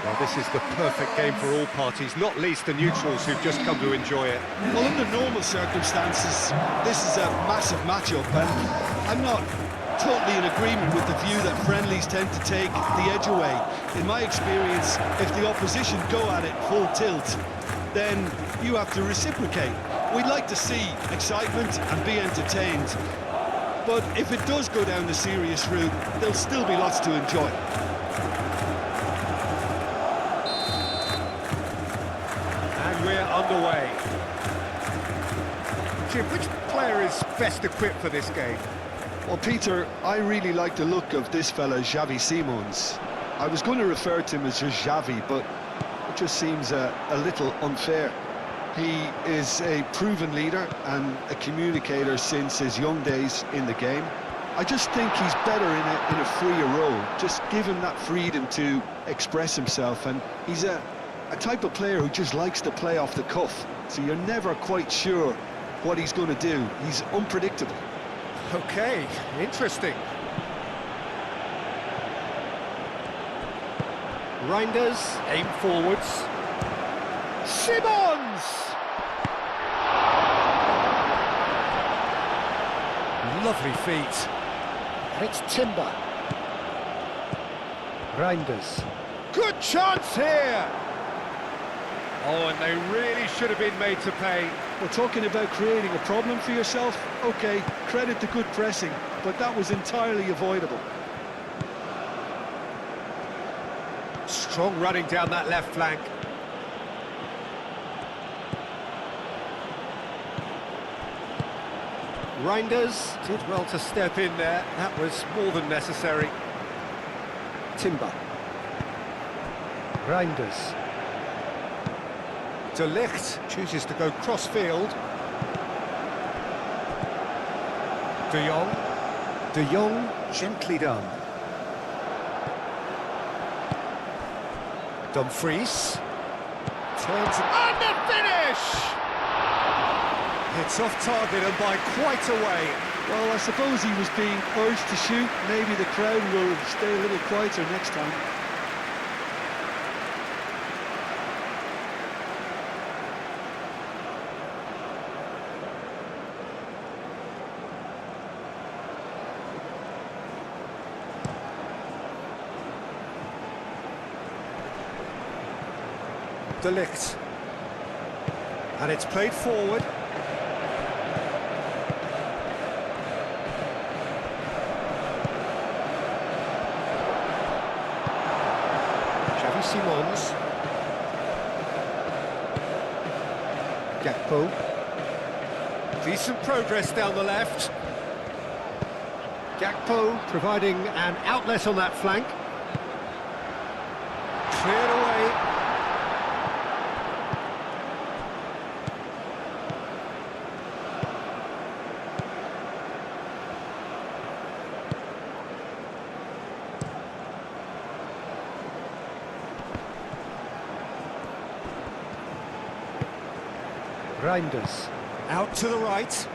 Well, this is the perfect game for all parties, not least the neutrals who've just come to enjoy it. Well, under normal circumstances, this is a massive matchup, and I'm not totally in agreement with the view that friendlies tend to take the edge away. In my experience, if the opposition go at it full tilt, then you have to reciprocate. We'd like to see excitement and be entertained, but if it does go down the serious route, there'll still be lots to enjoy. And we're underway. Jim, which player is best equipped for this game? Well, Peter, I really like the look of this fella, Xavi Simons. I was going to refer to him as just Xavi, but it just seems a little unfair. He is a proven leader and a communicator since his young days in the game. I just think he's better in a freer role. Just give him that freedom to express himself, and he's a type of player who just likes to play off the cuff, so you're never quite sure what he's going to do. He's unpredictable. Okay, interesting. Reinders, aim forwards. Simons! Lovely feet. And it's Timber. Reinders. Good chance here! Oh, and they really should have been made to pay. We're talking about creating a problem for yourself. OK, credit to good pressing, but that was entirely avoidable. Strong running down that left flank. Reinders did well to step in there. That was more than necessary. Timber. Reinders. De Ligt chooses to go cross-field. De Jong. De Jong, gently done. Dumfries. Turns and the finish! It's off target and by quite a way. Well, I suppose he was being urged to shoot. Maybe the crowd will stay a little quieter next time. De Ligt. And it's played forward. Xavi Simons. Gakpo. Decent progress down the left. Gakpo providing an outlet on that flank. Cleared away. Reinders. Out to the right.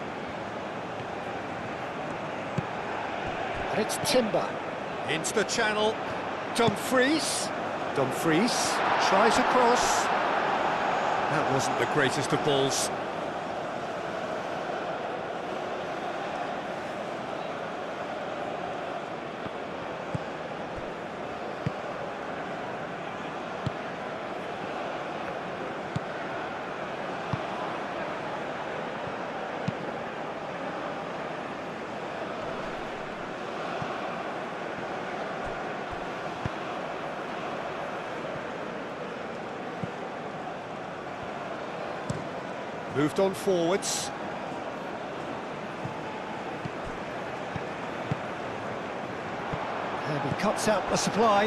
And it's Timber. Into the channel. Dumfries. Dumfries tries across. That wasn't the greatest of balls. Moved on forwards. And he cuts out the supply.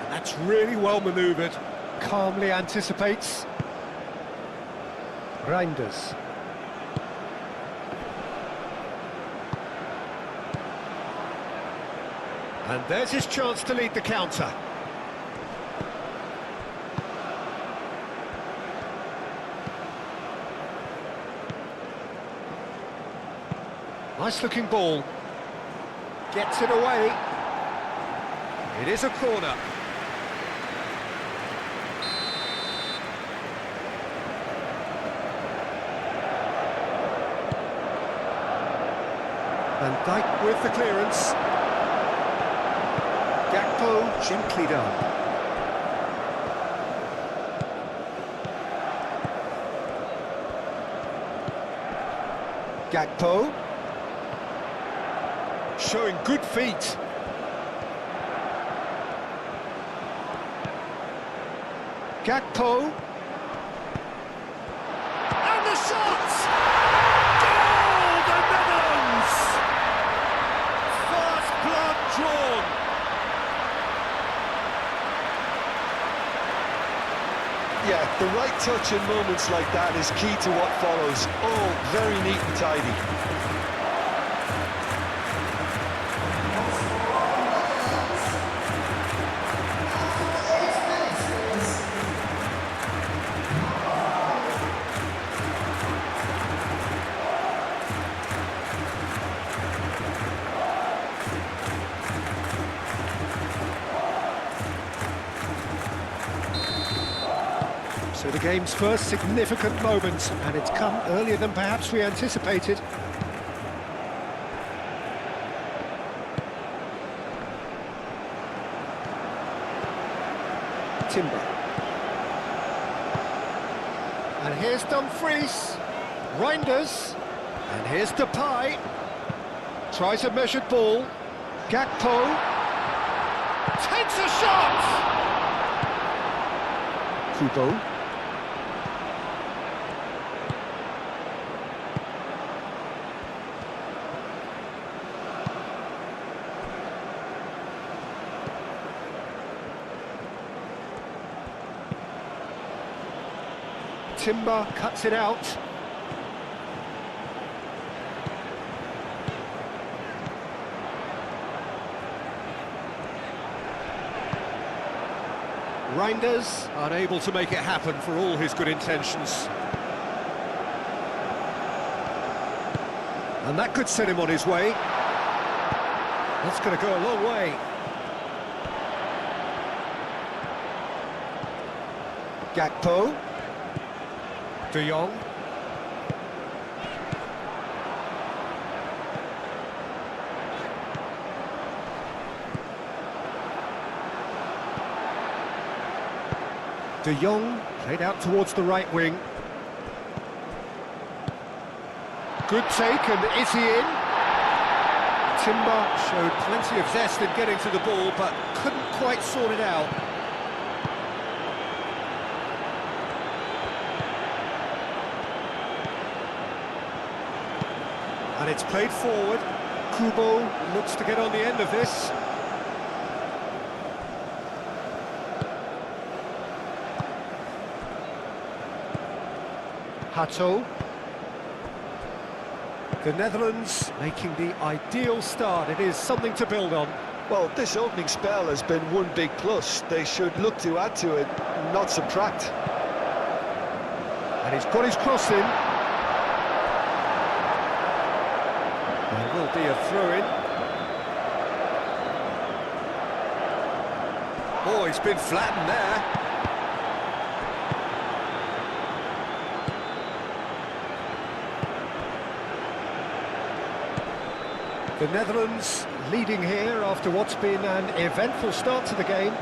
And that's really well manoeuvred. Calmly anticipates. Reinders. And there's his chance to lead the counter. Nice looking ball. Gets it away. It is a corner. Van Dijk with the clearance. Gakpo gently done. Gakpo. Showing good feet. Gakpo. And the shot! Goal, the Netherlands! First blood drawn. Yeah, the right touch in moments like that is key to what follows. All very neat and tidy. So the game's first significant moment, and it's come earlier than perhaps we anticipated. Timber. And here's Dumfries. Reinders. And here's Depay. Tries a measured ball. Gakpo. Takes a shot! Kubo. Timber cuts it out. Reinders unable to make it happen for all his good intentions. And that could set him on his way. That's going to go a long way. Gakpo. De Jong. De Jong played out towards the right wing. Good take, and is he in? Timber showed plenty of zest in getting to the ball, but couldn't quite sort it out. And it's played forward. Kubo looks to get on the end of this. Hato. The Netherlands making the ideal start. It is something to build on. Well, this opening spell has been one big plus. They should look to add to it, not subtract. And he's got his cross in. There will be a throw-in. Oh, he's been flattened there. The Netherlands leading here after what's been an eventful start to the game.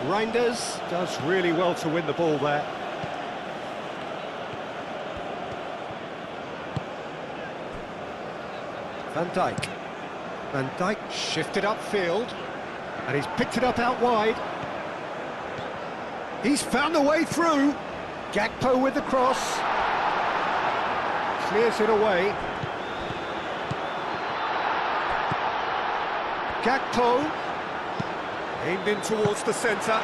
Reinders does really well to win the ball there. Van Dijk. Van Dijk shifted upfield, and he's picked it up out wide. He's found a way through. Gakpo with the cross. Clears it away. Gakpo. Aimed in towards the centre.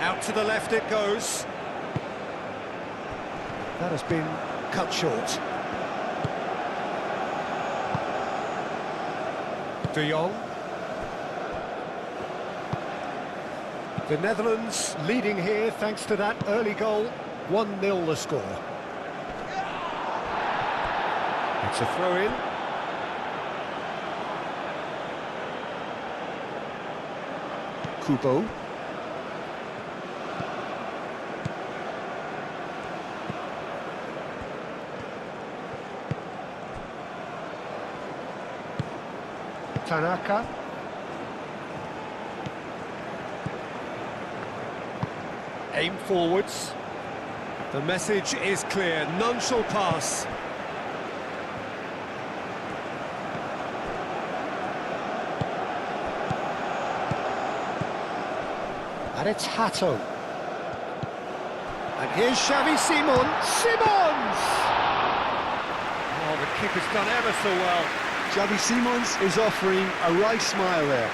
Out to the left it goes. That has been cut short. De Jong. The Netherlands leading here thanks to that early goal. 1-0 the score. It's a throw-in. Kubo. Tanaka. Aim forwards. The message is clear, none shall pass. And it's Hato. And here's Xavi Simons! Oh, the kick has done ever so well. Xavi Simons is offering a right smile there.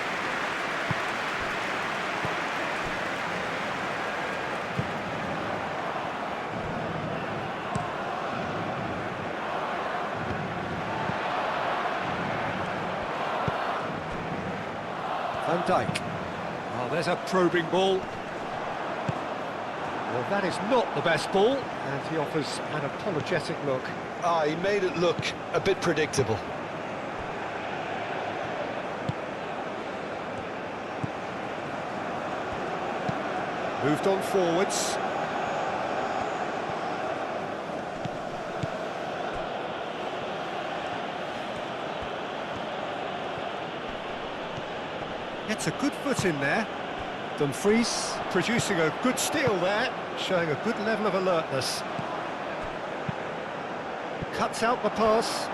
Van Dijk. Oh, there's a probing ball. Well, that is not the best ball, and he offers an apologetic look. Ah, he made it look a bit predictable. Moved on forwards. Gets a good foot in there. Dumfries producing a good steal there, showing a good level of alertness. Cuts out the pass.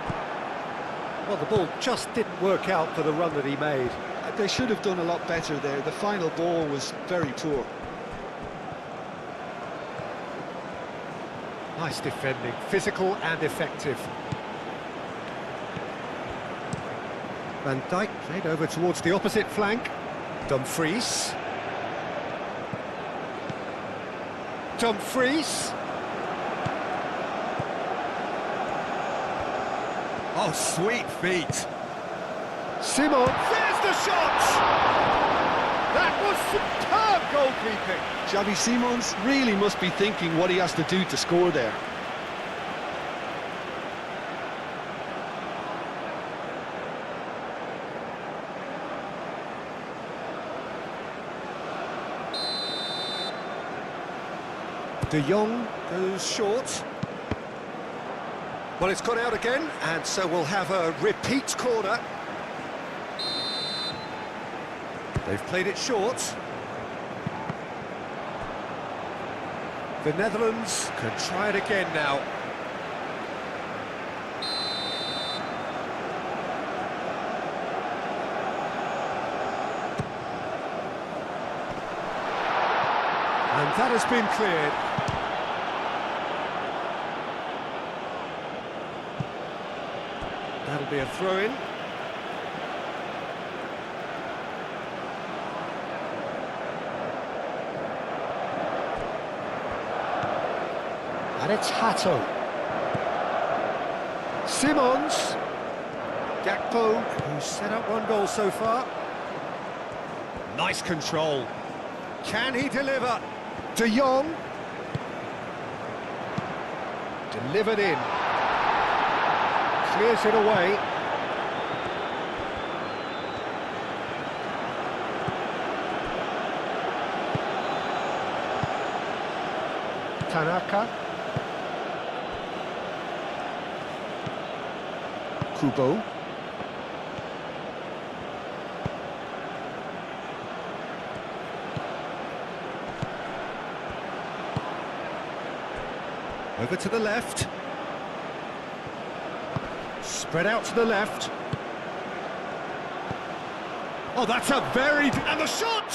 Well, the ball just didn't work out for the run that he made. They should have done a lot better there. The final ball was very poor. Nice defending, physical and effective. Van Dijk played over towards the opposite flank. Dumfries. Dumfries. Oh, sweet feet. Simon, there's the shot! That was superb goalkeeping. Xavi Simons really must be thinking what he has to do to score there. De Jong goes short. Well, it's gone out again, and so we'll have a repeat corner. They've played it short. The Netherlands Can try it again now. and that has been cleared. That'll be a throw-in. And it's Hato. Simons. Gakpo, who's set up one goal so far. Nice control. Can he deliver? De Jong. Delivered in. Clears it away. Tanaka. Kubo. Over to the left. Spread out to the left. Oh, that's a very... And the shot!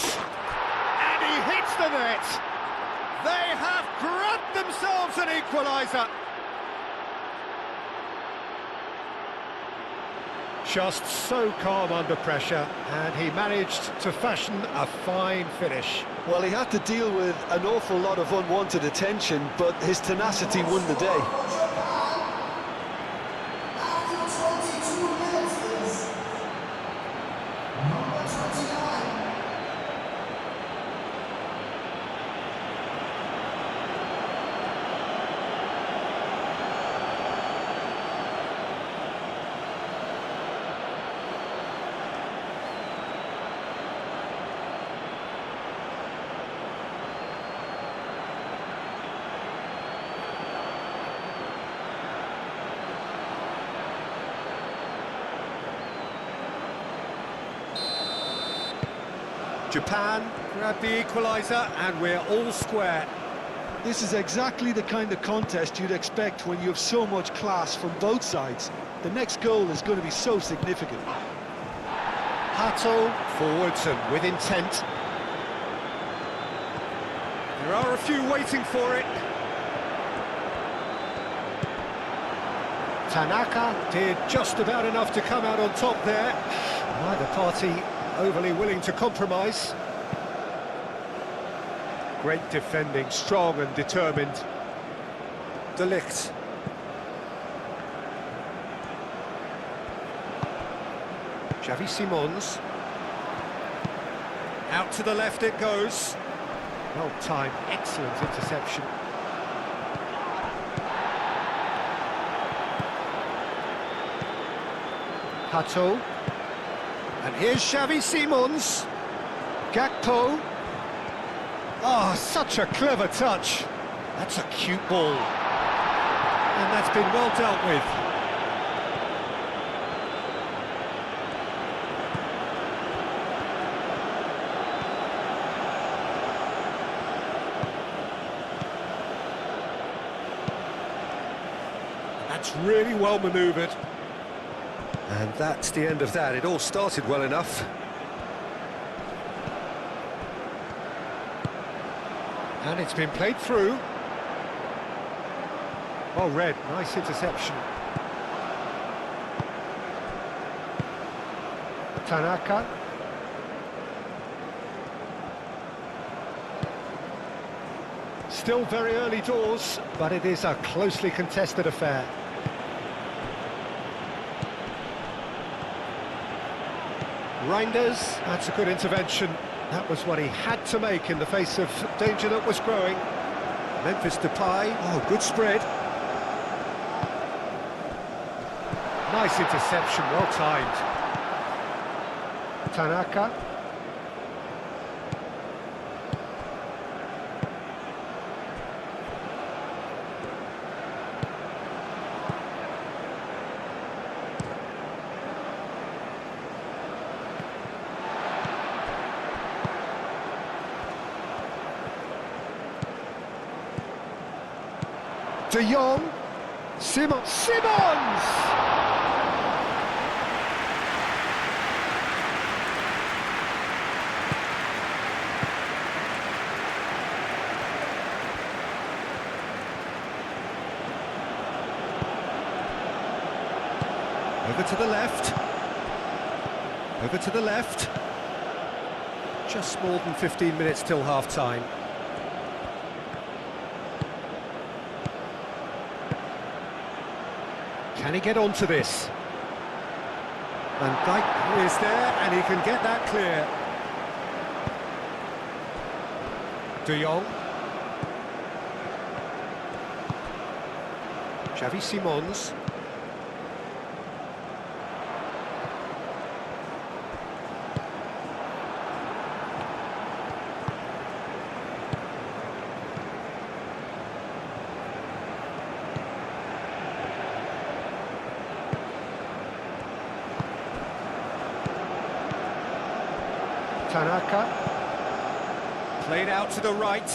And he hits the net! They have grabbed themselves an equaliser! Just so calm under pressure, and he managed to fashion a fine finish. Well, he had to deal with an awful lot of unwanted attention, but his tenacity won the day. Japan grab the equaliser, and we're all square. This is exactly the kind of contest you'd expect when you have so much class from both sides. The next goal is going to be so significant. Hato forwards and with intent. There are a few waiting for it. Tanaka did just about enough to come out on top there. Neither party overly willing to compromise. Great defending, strong and determined. De Ligt. Xavi Simons. Out to the left it goes. Well timed, excellent interception. Hato. And here's Xavi Simons. Gakpo. Oh, such a clever touch. That's a cute ball. And that's been well dealt with. That's really well manoeuvred. And that's the end of that. It all started well enough. And it's been played through. Well read, nice interception. Tanaka. Still very early doors, but it is a closely contested affair. Reinders, that's a good intervention. That was what he had to make in the face of danger that was growing. Memphis Depay, oh, good spread. Nice interception, well timed. Tanaka. De Jong, Simons! Over to the left. Over to the left. Just more than 15 minutes till half-time. Can he get onto this? Van Dijk is there, and he can get that clear. De Jong. Xavi Simons. Tanaka, played out to the right.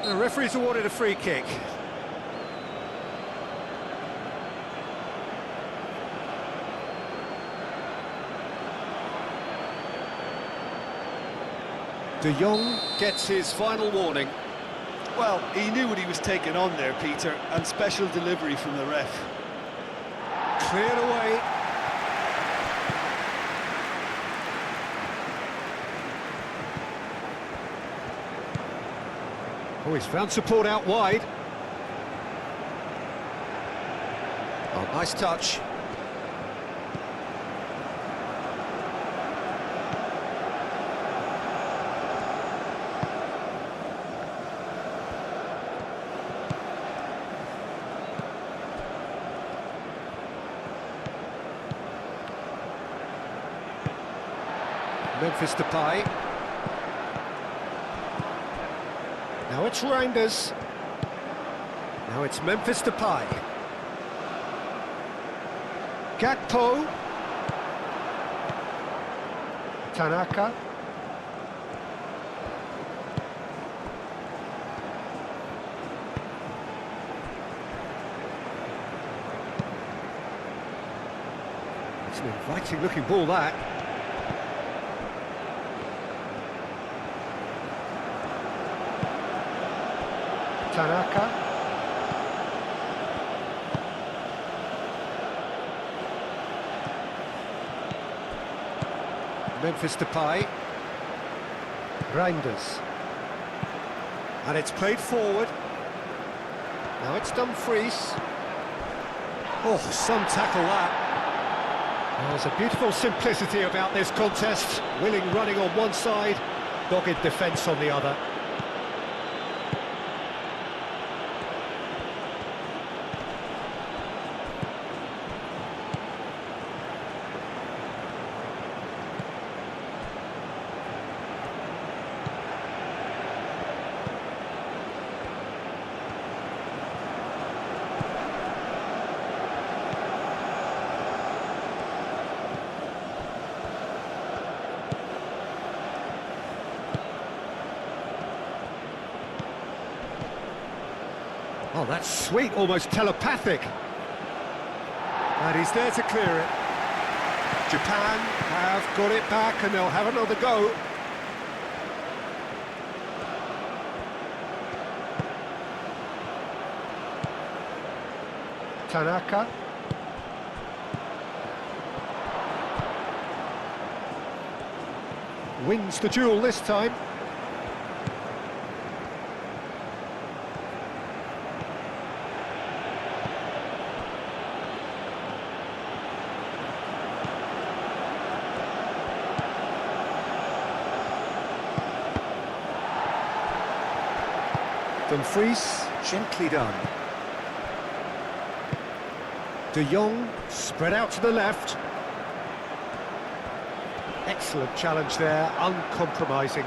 The referee's awarded a free kick. De Jong gets his final warning. Well, he knew what he was taking on there, Peter, and special delivery from the ref. Cleared away. Oh, he's found support out wide. Oh, nice touch. Memphis Depay. Now it's Reinders. Now it's Memphis Depay. Gakpo. Tanaka. It's an inviting looking ball, that. Tanaka. Memphis Depay. Reinders. And it's played forward. Now it's Dumfries. Oh, some tackle that. There's a beautiful simplicity about this contest. Willing running on one side, dogged defence on the other. Oh, that's sweet, almost telepathic. And he's there to clear it. Japan have got it back and they'll have another go. Tanaka. Wins the duel this time. Dumfries, gently done. De Jong, spread out to the left. Excellent challenge there, uncompromising.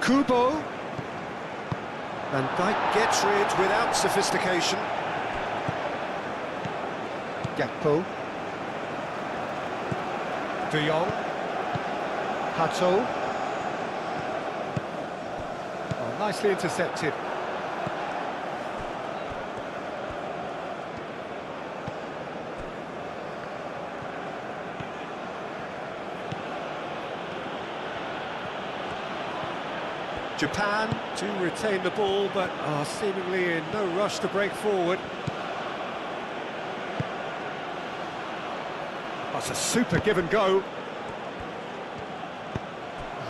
Kubo. Van Dijk gets rid without sophistication. Gakpo. De Jong. Hato. Oh, nicely intercepted. Japan to retain the ball, but are seemingly in no rush to break forward. That's a super give and go.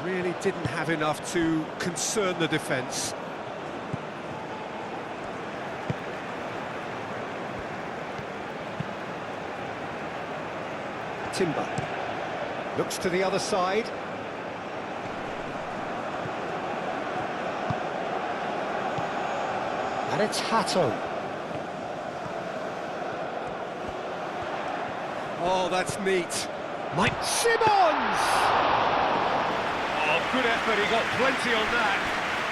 Really didn't have enough to concern the defence. Timber looks to the other side. And it's Hato. Oh, that's neat. Mike Simmons! Oh, good effort, he got plenty on that.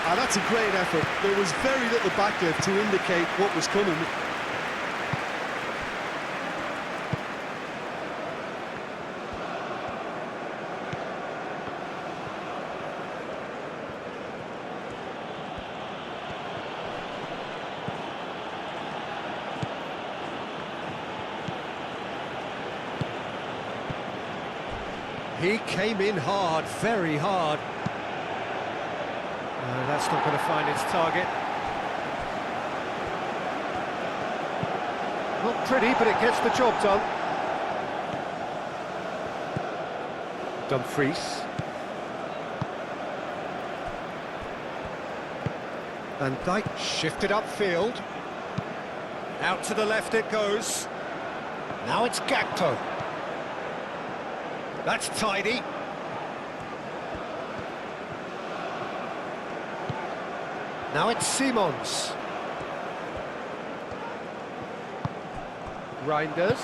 Ah, that's a great effort. There was very little backlift to indicate what was coming. He came in hard, very hard. That's not going to find its target. Not pretty, but it gets the job done. Dumfries. Van Dijk shifted upfield. Out to the left it goes. Now it's Gakpo. That's tidy. Now it's Simons. Reinders.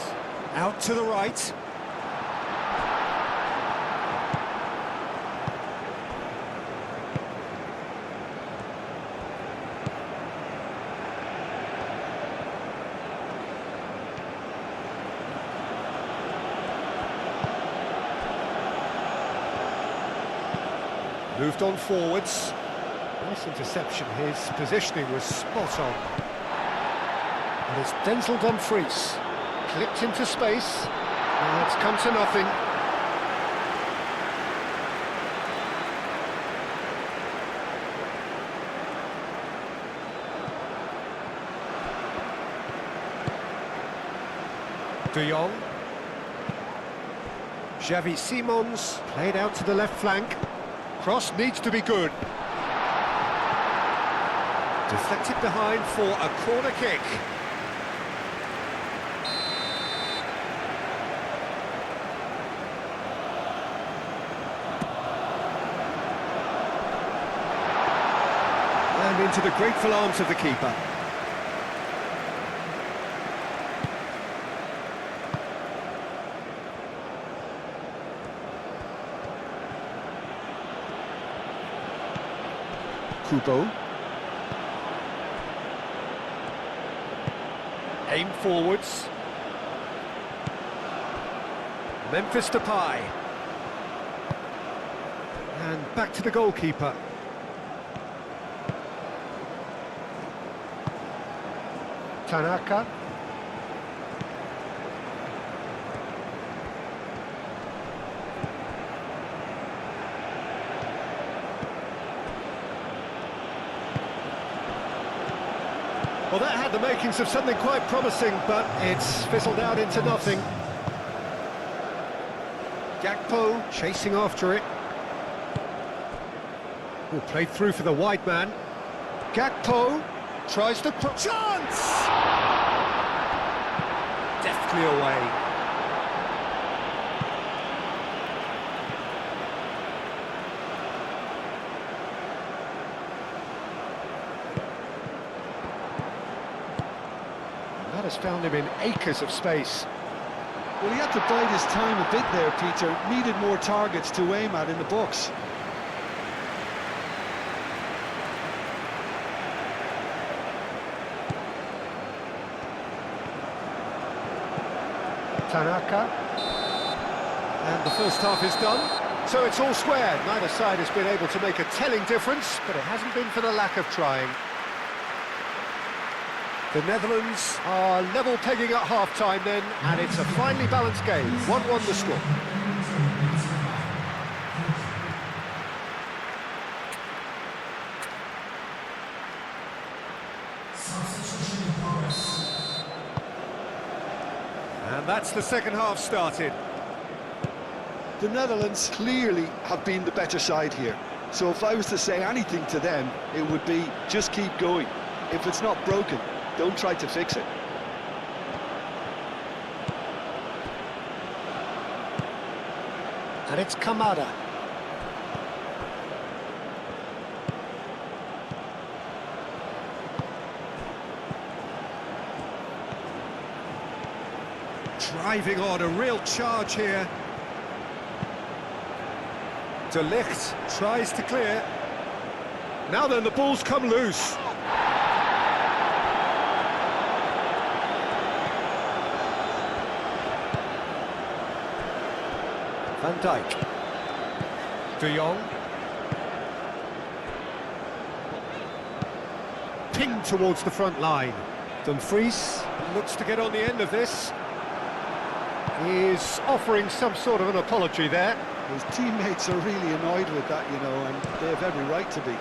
Out to the right. Moved on forwards. Nice interception. His positioning was spot on. And it's Denzel Dumfries. Clipped into space. Now it's come to nothing. De Jong. Xavi Simons played out to the left flank. Cross needs to be good. Deflected behind for a corner kick. And into the grateful arms of the keeper. Kubo. Aim forwards. Memphis Depay. And back to the goalkeeper. Tanaka. Well, that had the makings of something quite promising, but it's fizzled out into nothing. Gakpo chasing after it. Oh, played through for the wide man. Gakpo tries to put... Chance! Deftly away. That has found him in acres of space. Well, he had to bide his time a bit there, Peter. Needed more targets to aim at in the box. Tanaka. And the first half is done. So it's all square. Neither side has been able to make a telling difference, but it hasn't been for the lack of trying. The Netherlands are level pegging at half-time then, and it's a finely balanced game. 1-1 the score. And that's the second half started. The Netherlands clearly have been the better side here. So if I was to say anything to them, it would be just keep going. If it's not broken, don't try to fix it. And it's Kamada. Driving on, a real charge here. De Ligt tries to clear. Now then, the ball's come loose. Van Dijk. De Jong. Pinged towards the front line. Dumfries looks to get on the end of this. He's offering some sort of an apology there. His teammates are really annoyed with that, you know, and they have every right to be.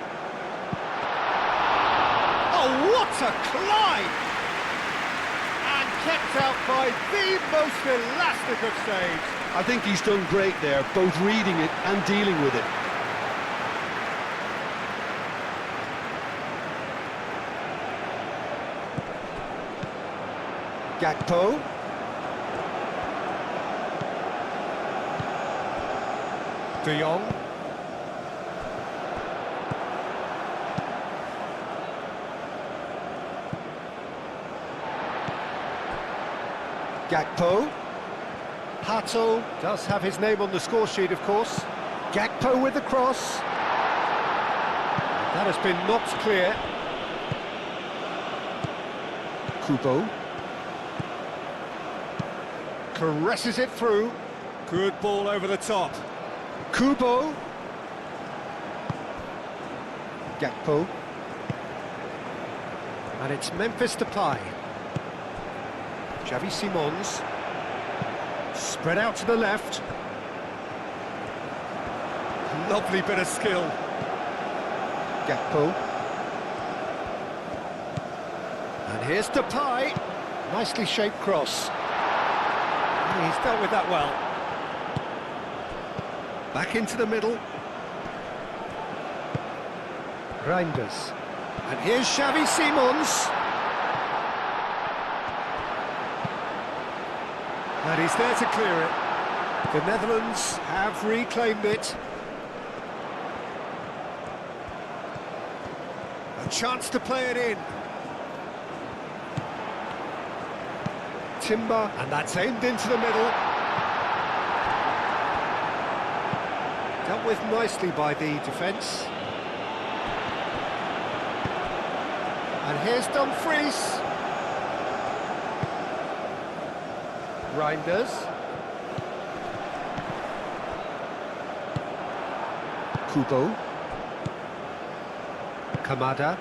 Oh, what a climb! And kept out by the most elastic of saves. I think he's done great there, both reading it and dealing with it. Gakpo. De Jong. Gakpo. Pato does have his name on the score sheet, of course. Gakpo with the cross. That has been knocked clear. Kubo. Caresses it through. Good ball over the top. Kubo. Gakpo. And it's Memphis Depay. Xavi Simons. Spread out to the left. Lovely bit of skill. Gakpo. And here's Depay. Nicely shaped cross. He's dealt with that well. Back into the middle. Reinders. And here's Xavi Simons. And he's there to clear it. The Netherlands have reclaimed it. A chance to play it in. Timber, and that's aimed into the middle. Dealt with nicely by the defence. And here's Dumfries. Reinders. Kubo. Kamada.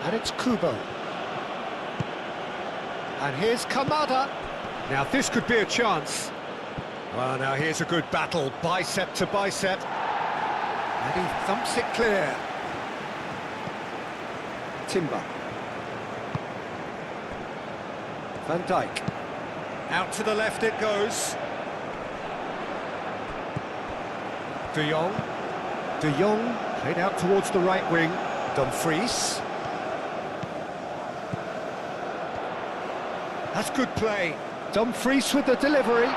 And it's Kubo. And here's Kamada. Now this could be a chance. Well, now here's a good battle, bicep to bicep. And he thumps it clear. Timber. Van Dijk. Out to the left it goes. De Jong. De Jong played out towards the right wing. Dumfries. That's good play. Dumfries with the delivery.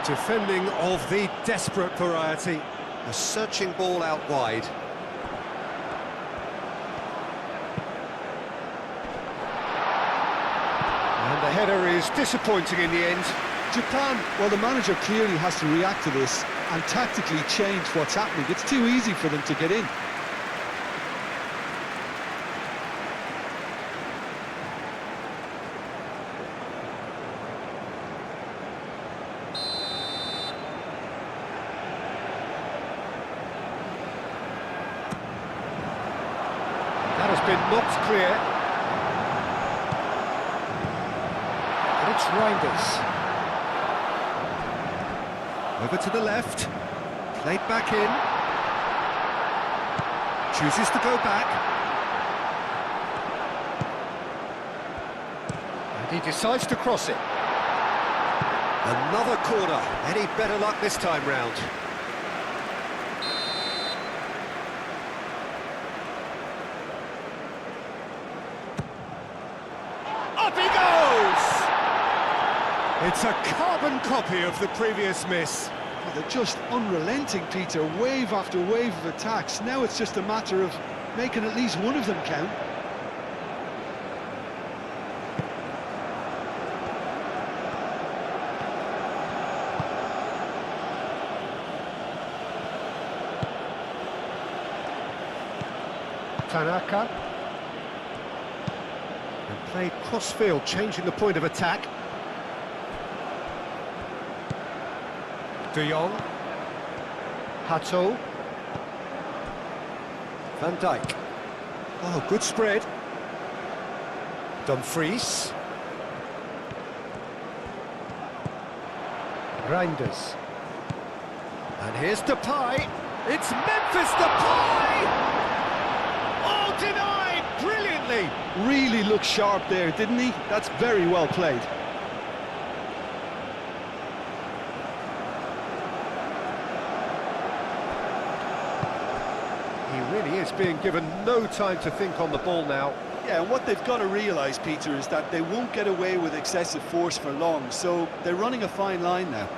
Defending of the desperate variety. A searching ball out wide. And the header is disappointing in the end. Japan, well, the manager clearly has to react to this and tactically change what's happening. It's too easy for them to get in. That has been knocked clear. And it's Reinders. Over to the left. Played back in. Chooses to go back. And he decides to cross it. Another corner. Any better luck this time round? Up he goes! It's a carbon copy of the previous miss. Well, they're just unrelenting, Peter, wave after wave of attacks. Now it's just a matter of making at least one of them count. Tanaka. And played cross-field, changing the point of attack. De Jong. Pato. Van Dijk. Oh, good spread. Dumfries. Reinders. And here's Depay. It's Memphis Depay! Oh, denied brilliantly. Really looked sharp there, didn't he? That's very well played. He really is being given no time to think on the ball now. Yeah, and what they've got to realise, Peter, is that they won't get away with excessive force for long, so they're running a fine line now.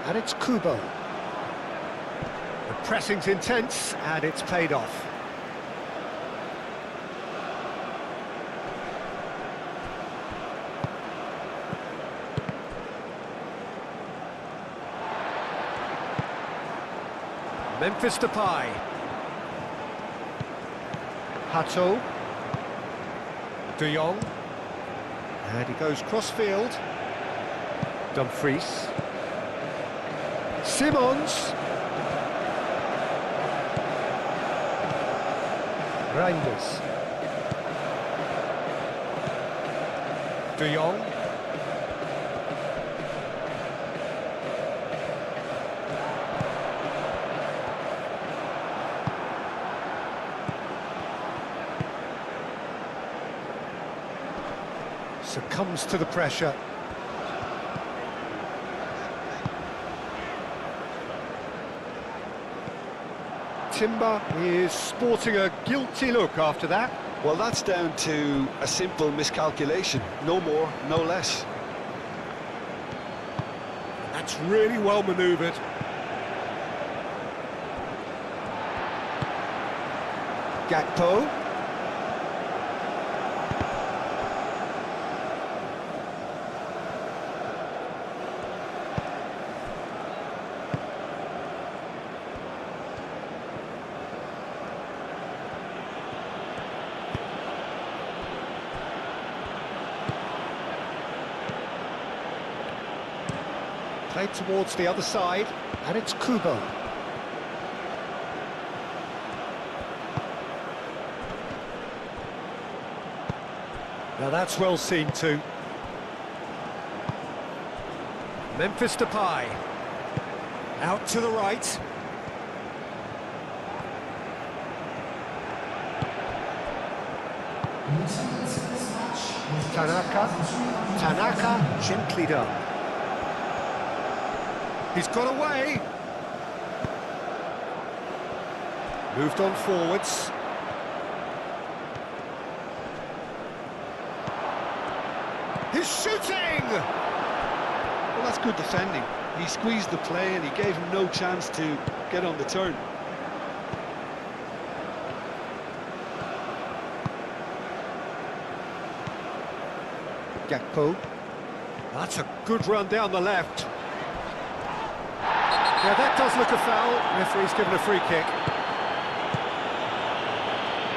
And it's Kubo. pressing's intense, and it's paid off. Memphis Depay. Hato. De Jong. And he goes cross-field. Dumfries. Simons. Reinders. De Jong. Succumbs to the pressure. Timber is sporting a guilty look after that. Well, that's down to a simple miscalculation. No more, no less. That's really well manoeuvred. Gakpo. Played towards the other side, and it's Kubo. Now that's well seen too. Memphis Depay. Out to the right. Tanaka, gently done. He's got away. Moved on forwards. He's shooting! Well, that's good defending. He squeezed the play and he gave him no chance to get on the turn. Gakpo. That's a good run down the left. Yeah, that does look a foul. Referee's given a free kick.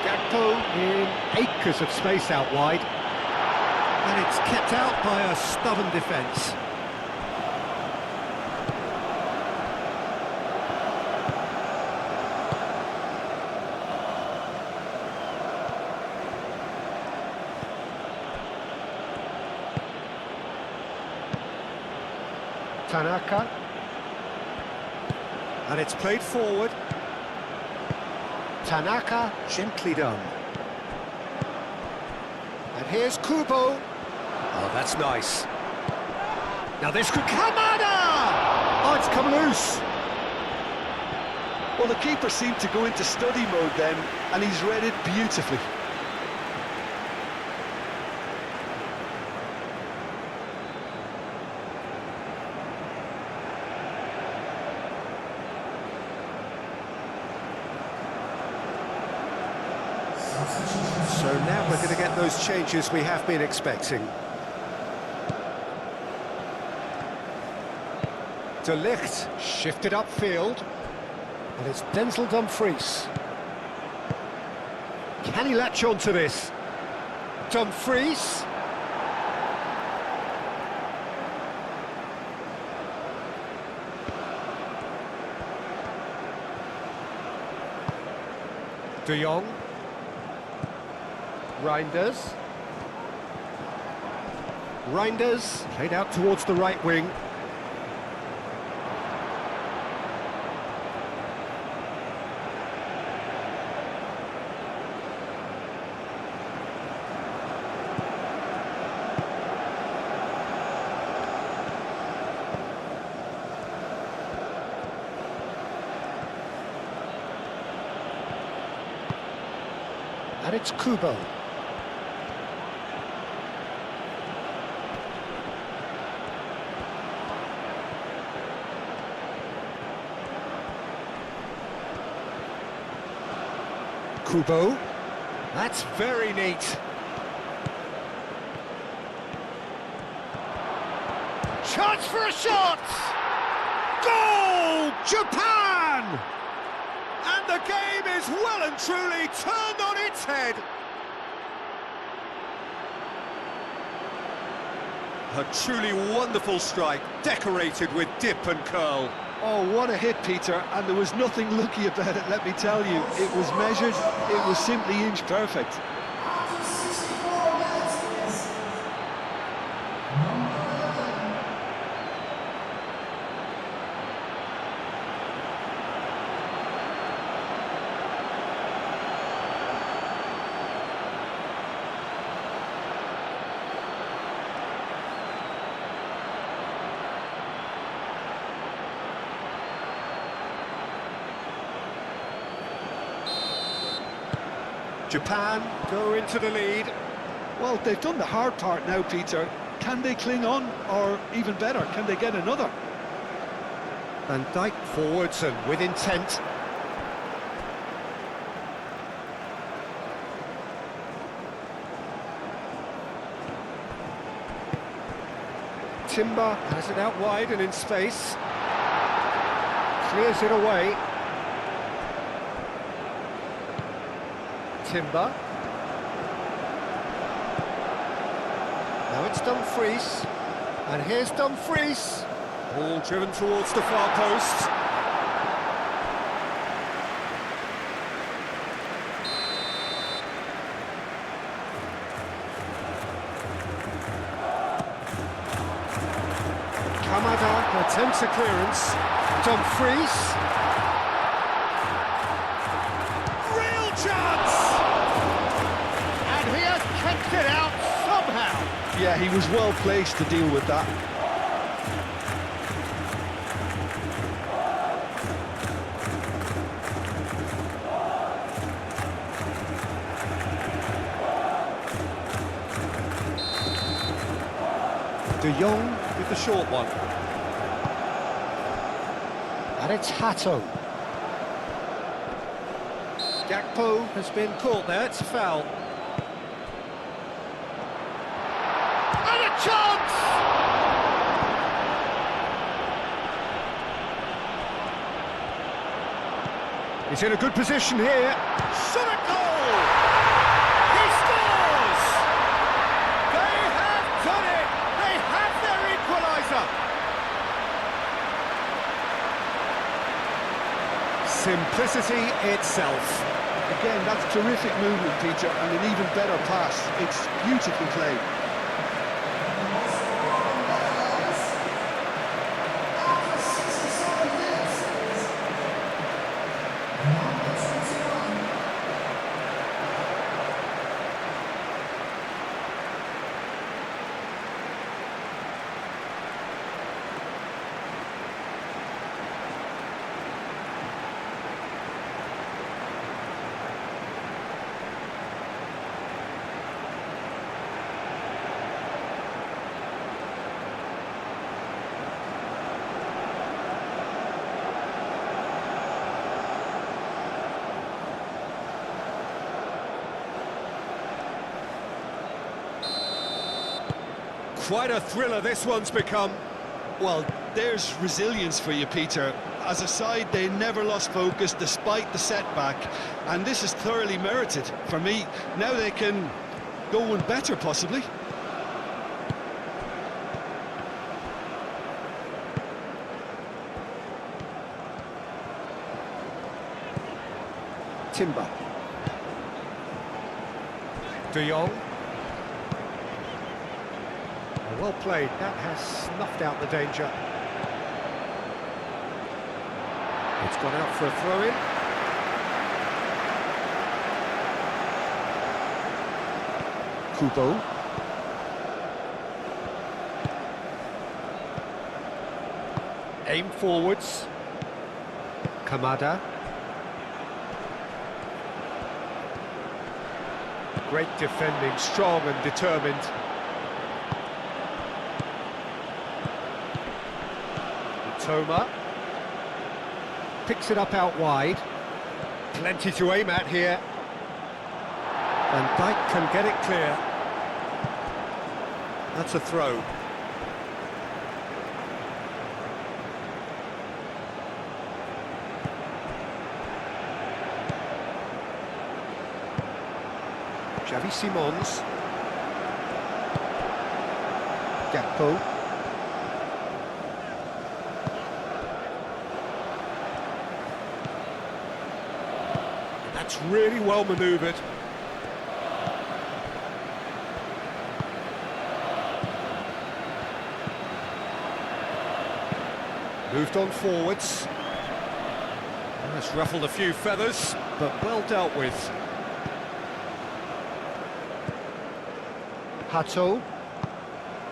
Gakpo in acres of space out wide. And it's kept out by a stubborn defence. Tanaka. And it's played forward. Tanaka, gently done. And here's Kubo. Oh, that's nice. Now this could... Kamada! Oh, it's come loose. Well, the keeper seemed to go into study mode then, and he's read it beautifully. So now we're going to get those changes we have been expecting. De Ligt shifted upfield, and it's Denzel Dumfries. Can he latch on to this? Dumfries. De Jong. Reinders. Reinders played out towards the right wing. And it's Kubo. Kubo. That's very neat. Chance for a shot! Goal! Japan! And the game is well and truly turned on its head. A truly wonderful strike, decorated with dip and curl. Oh, what a hit, Peter, and there was nothing lucky about it, let me tell you. It was measured, it was simply inch perfect. Japan go into the lead. Well, they've done the hard part now, Peter. Can they cling on, or even better, can they get another? Van Dijk forwards and with intent. Timber has it out wide and in space. Clears it away. Timber. Now it's Dumfries. And here's Dumfries. Ball driven towards the far post. Kamada attempts a clearance. Dumfries. Real chance! And he has kept it out somehow. Yeah, he was well placed to deal with that. De Jong with the short one. And it's Hato. Gakpo has been caught there, it's a foul. And a chance! He's in a good position here. Shot a goal! He scores! They have done it! They have their equaliser! Simplicity itself. Again, that's terrific movement, Peter, and an even better pass. It's beautifully played. Quite a thriller this one's become. Well, there's resilience for you, Peter. As a side, they never lost focus despite the setback, and this is thoroughly merited for me. Now they can go one better, possibly. Timber. De Jong. Well played, that has snuffed out the danger. It's gone out for a throw-in. Kubo. Aim forwards. Kamada. Great defending, strong and determined. Toma picks it up out wide. Plenty to aim at here. And Dijk can get it clear. That's a throw. Xavi Simons. Gakpo. That's really well manoeuvred. Moved on forwards. That's ruffled a few feathers, but well dealt with. Hato.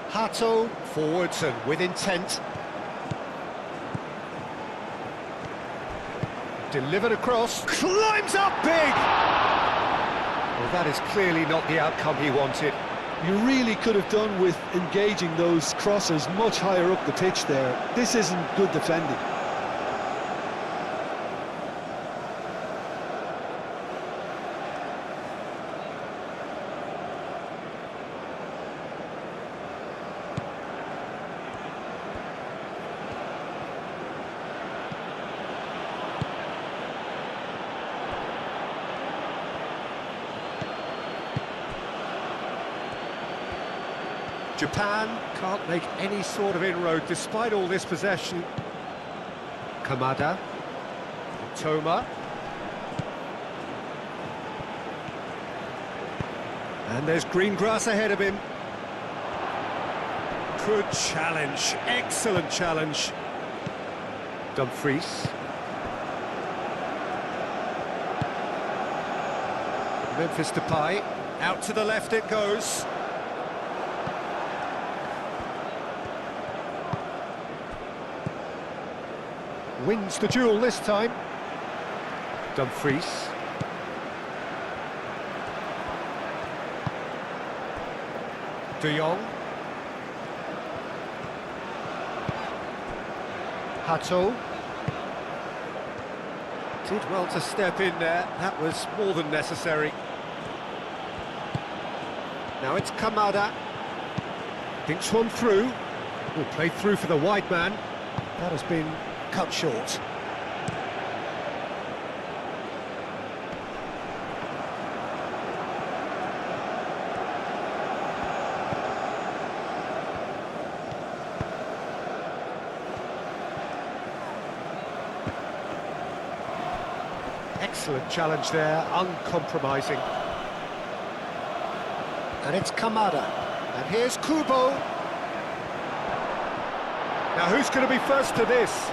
Hato, forwards and with intent. Delivered across, climbs up big! Well, that is clearly not the outcome he wanted. You really could have done with engaging those crossers much higher up the pitch there. This isn't good defending. Japan can't make any sort of inroad despite all this possession. Kamada. Toma. And there's green grass ahead of him. Good challenge, excellent challenge. Dumfries. Memphis Depay, out to the left it goes. Wins the duel this time. Dumfries. De Jong. Hato. Did well to step in there, that was more than necessary. Now it's Kamada. Thinks one through. Will play through for the wide man. That has been cut short. Excellent challenge there, uncompromising. And it's Kamada. And here's Kubo. Now who's going to be first to this?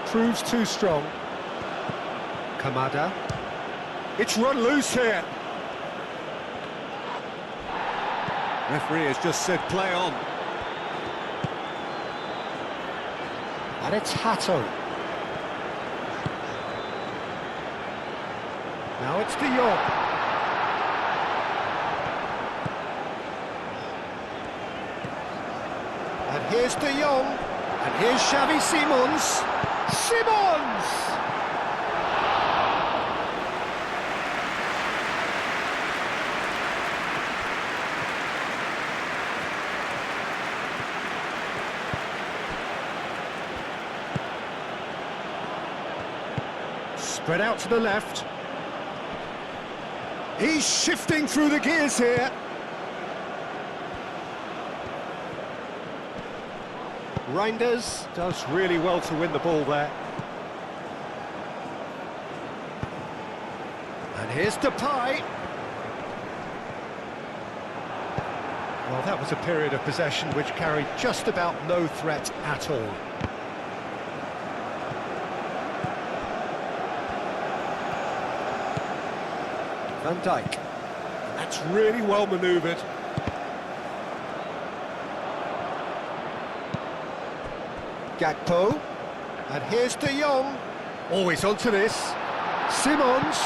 Proves too strong. Kamada. It's run loose here. Referee has just said play on. And it's Hato. Now it's De Jong. And here's De Jong. And here's Xavi Simons. Simons! Spread out to the left. He's shifting through the gears here. Reinders does really well to win the ball there. And here's Depay. Well, that was a period of possession which carried just about no threat at all. Van Dijk. That's really well manoeuvred. Gakpo. And here's De Jong. Always onto this. Simons.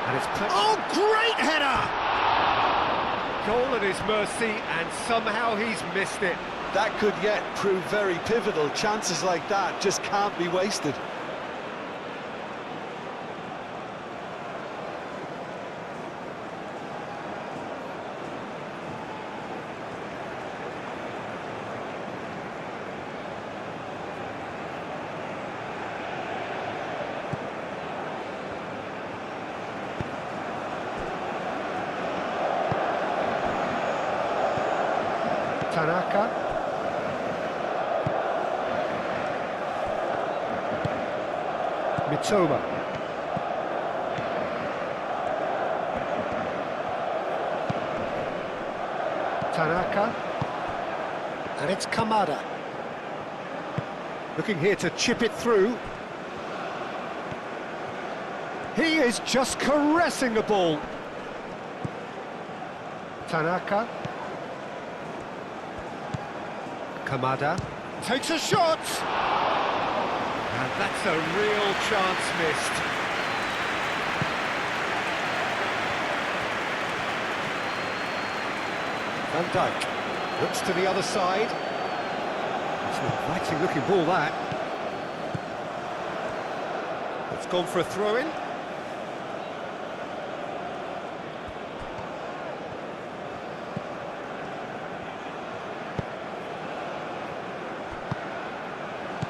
And it's... Oh, great header! Goal at his mercy, and somehow he's missed it. That could yet prove very pivotal. Chances like that just can't be wasted. Tanaka. Mitoma. Tanaka. And it's Kamada. Looking here to chip it through. He is just caressing the ball. Tanaka. Kamada. Takes a shot! And that's a real chance missed. Van Dijk looks to the other side. It's an inviting looking ball, that. It's gone for a throw-in.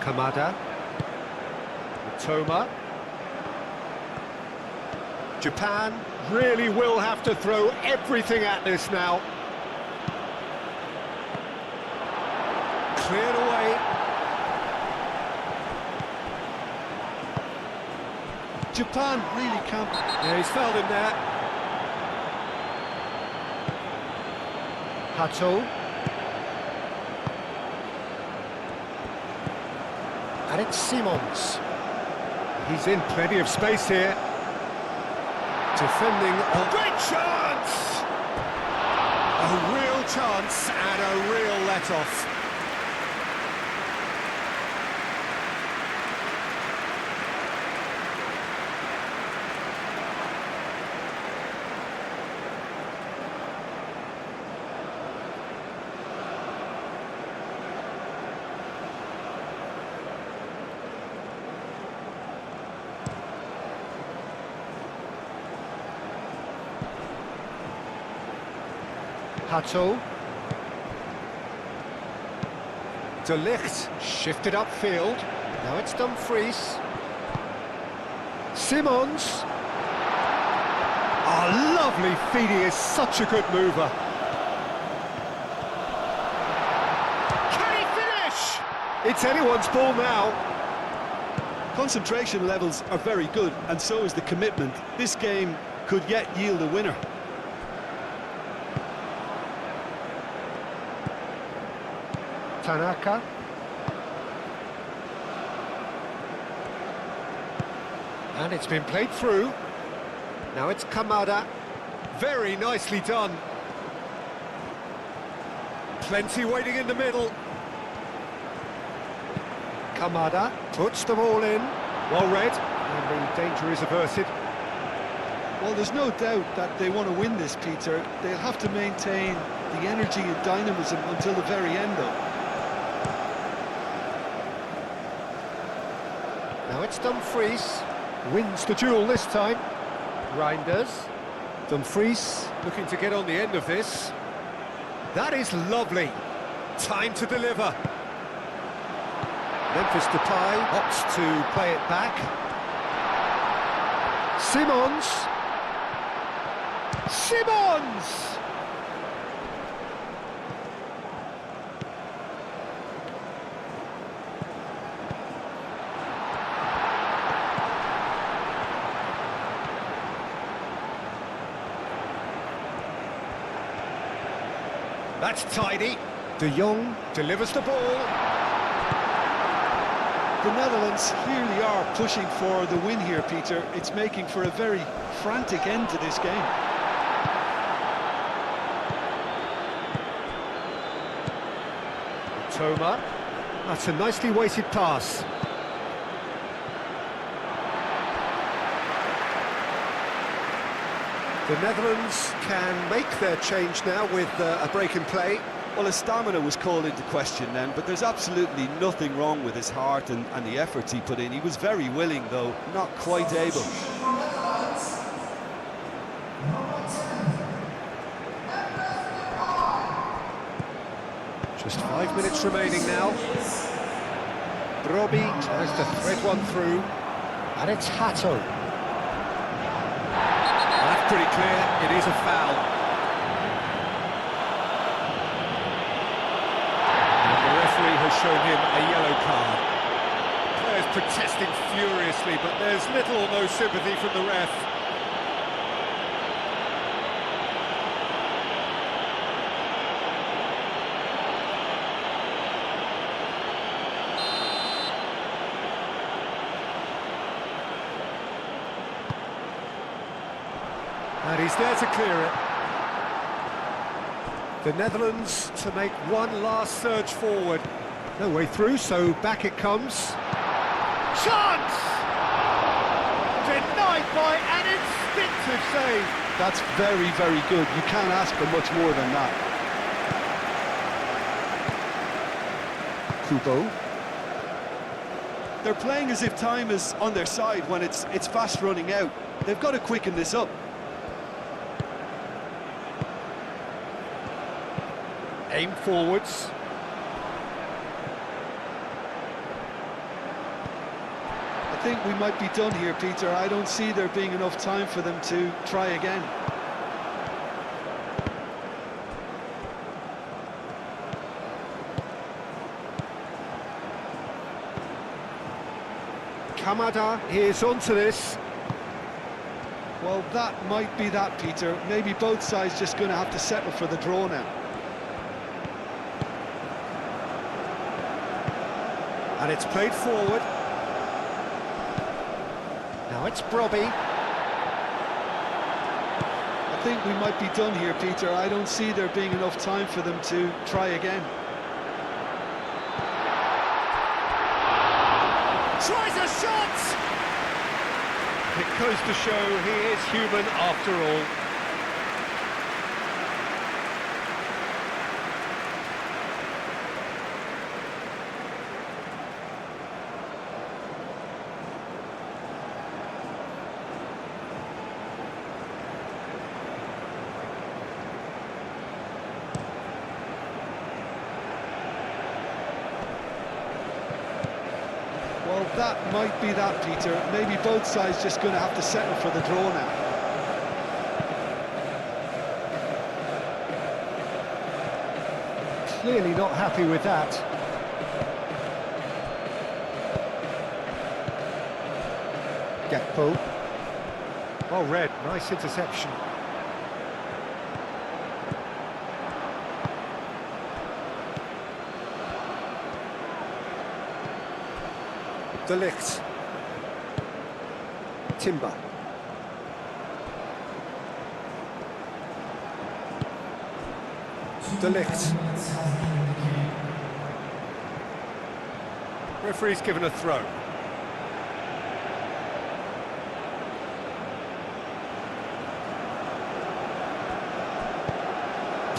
Kamada. Mitoma. Japan really will have to throw everything at this now. Cleared away. Japan really can't... Yeah, he's fouled him there. Hato. And it's Simons. He's in plenty of space here. Defending a great chance! A real chance and a real let-off. Hato. De Ligt shifted upfield. Now it's Dumfries. Simons. Oh, lovely feed. He is such a good mover. Can he finish? It's anyone's ball now. Concentration levels are very good, and so is the commitment. This game could yet yield a winner. Tanaka. And it's been played through. Now it's Kamada. Very nicely done. Plenty waiting in the middle. Kamada puts them all in. Well read. And the danger is averted. Well, there's no doubt that they want to win this, Peter. They'll have to maintain the energy and dynamism until the very end, though. Now it's Dumfries, wins the duel this time. Reinders, Dumfries looking to get on the end of this. That is lovely. Time to deliver. Memphis Depay opts to play it back. Simons. Simons! That's tidy. De Jong delivers the ball. The Netherlands clearly are pushing for the win here, Peter. It's making for a very frantic end to this game. Toma. That's a nicely weighted pass. The Netherlands can make their change now with a break in play. Well, his stamina was called into question then, but there's absolutely nothing wrong with his heart and the efforts he put in. He was very willing, though not quite able. Just 5 minutes remaining now. Robbie tries to thread one through, and it's Hato. That's pretty clear, it is a foul. shown him a yellow card. Players protesting furiously, but there's little or no sympathy from the ref. And he's there to clear it. The Netherlands to make one last surge forward. No way through, so back it comes. Chance! Denied by an instinctive save. That's very, very good. You can't ask for much more than that. Kubo. They're playing as if time is on their side when it's fast running out. They've got to quicken this up. Aim forwards. I think we might be done here, Peter. I don't see there being enough time for them to try again. Kamada is onto this. Well, that might be that, Peter. Maybe both sides just going to have to settle for the draw now. And it's played forward. Now it's Brobby. I think we might be done here, Peter. I don't see there being enough time for them to try again. Tries a shot! It goes to show he is human after all. Well, that might be that, Peter. Maybe both sides just going to have to settle for the draw now. Clearly not happy with that. Gakpo. Well read, nice interception. De Ligt. Timber. De Ligt. Referee's given a throw.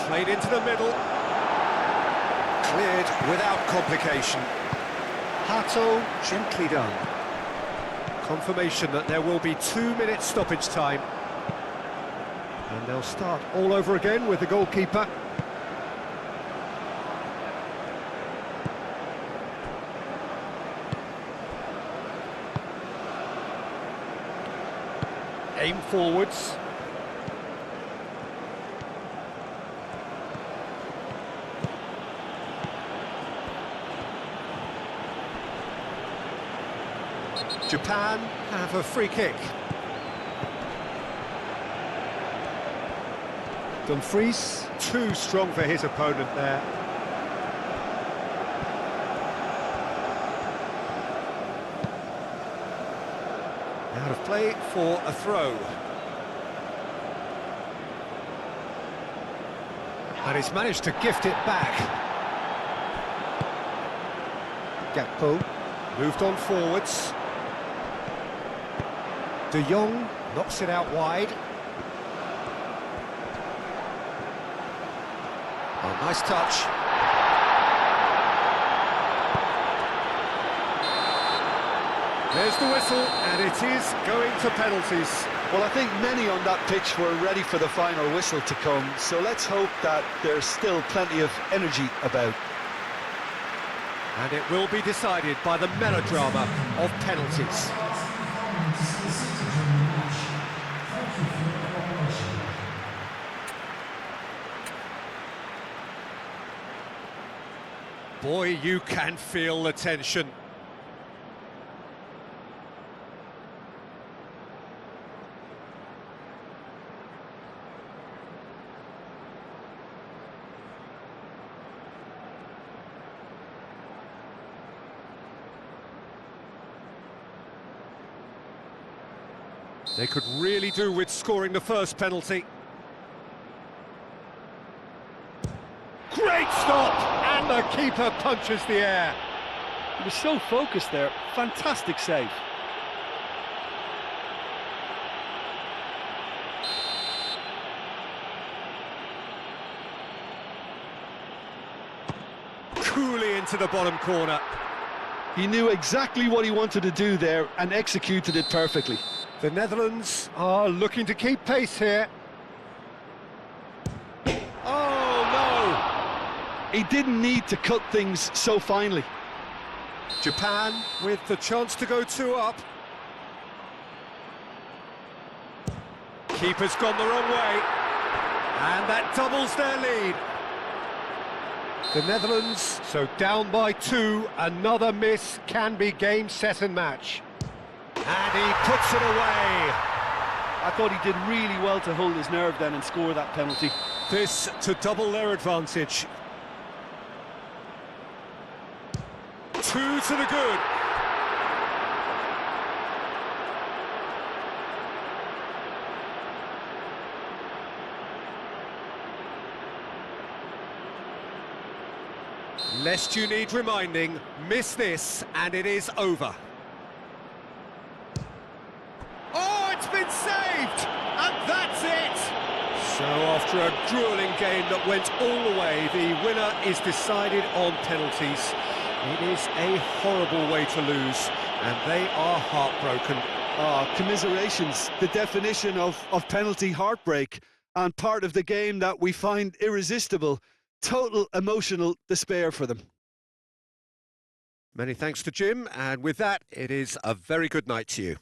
Played into the middle. Cleared without complication. Hato, gently done. Confirmation that there will be 2 minutes stoppage time. And they'll start all over again with the goalkeeper. Aim forwards. Japan have a free kick. Dumfries, too strong for his opponent there. Out of play for a throw. And he's managed to gift it back. Gakpo. Moved on forwards. De Jong knocks it out wide. Oh, nice touch. There's the whistle, and it is going to penalties. Well, I think many on that pitch were ready for the final whistle to come, so let's hope that there's still plenty of energy about. And it will be decided by the melodrama of penalties. Boy, you can feel the tension. They could really do with scoring the first penalty. Great stop! And the keeper punches the air. He was so focused there. Fantastic save. Coolly into the bottom corner. He knew exactly what he wanted to do there and executed it perfectly. The Netherlands are looking to keep pace here. Oh, He didn't need to cut things so finely. no! Japan with the chance to go 2 up. Keeper's gone the wrong way. And that doubles their lead. The Netherlands, so down by 2, another miss can be game, set and match. And he puts it away. I thought he did really well to hold his nerve then and score that penalty. This to double their advantage. 2 to the good. Lest you need reminding, miss this and it is over. Oh, it's been saved! And that's it! So after a gruelling game that went all the way, the winner is decided on penalties. It is a horrible way to lose, and they are heartbroken. Commiserations, the definition of penalty heartbreak, and part of the game that we find irresistible. Total emotional despair for them. Many thanks to Jim, and with that, it is a very good night to you.